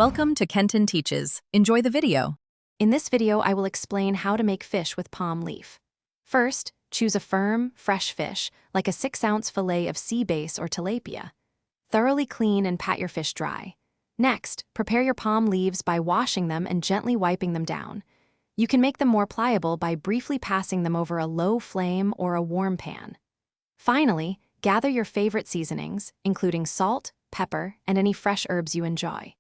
Welcome to Kenton Teaches. Enjoy the video. In this video, I will explain how to make fish with palm leaf. First, choose a firm, fresh fish, like a 6-ounce fillet of sea bass or tilapia. Thoroughly clean and pat your fish dry. Next, prepare your palm leaves by washing them and gently wiping them down. You can make them more pliable by briefly passing them over a low flame or a warm pan. Finally, gather your favorite seasonings, including salt, pepper, and any fresh herbs you enjoy.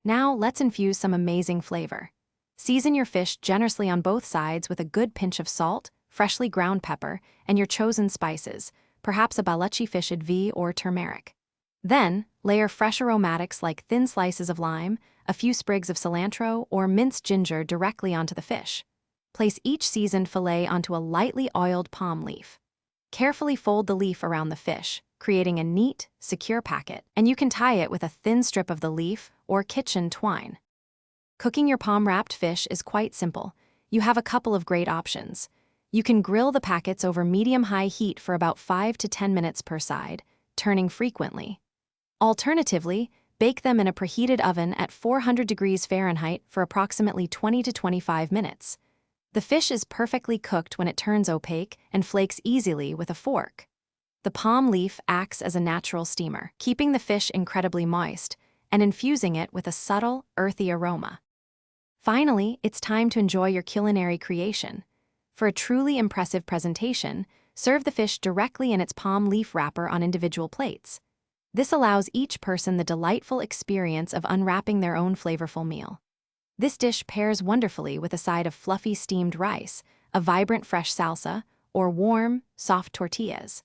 Now, let's infuse some amazing flavor. Season your fish generously on both sides with a good pinch of salt, freshly ground pepper, and your chosen spices, perhaps a balechi fish advi or turmeric. Then, layer fresh aromatics like thin slices of lime, a few sprigs of cilantro, or minced ginger directly onto the fish. Place each seasoned fillet onto a lightly oiled palm leaf. Carefully fold the leaf around the fish, creating a neat, secure packet, and you can tie it with a thin strip of the leaf or kitchen twine. Cooking your palm-wrapped fish is quite simple. You have a couple of great options. You can grill the packets over medium-high heat for about 5 to 10 minutes per side, turning frequently. Alternatively, bake them in a preheated oven at 400 degrees Fahrenheit for approximately 20 to 25 minutes. The fish is perfectly cooked when it turns opaque and flakes easily with a fork. The palm leaf acts as a natural steamer, keeping the fish incredibly moist and infusing it with a subtle, earthy aroma. Finally, it's time to enjoy your culinary creation. For a truly impressive presentation, serve the fish directly in its palm leaf wrapper on individual plates. This allows each person the delightful experience of unwrapping their own flavorful meal. This dish pairs wonderfully with a side of fluffy steamed rice, a vibrant fresh salsa, or warm, soft tortillas.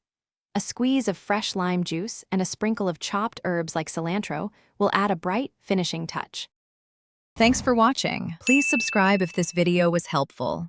A squeeze of fresh lime juice and a sprinkle of chopped herbs like cilantro will add a bright, finishing touch. Thanks for watching. Please subscribe if this video was helpful.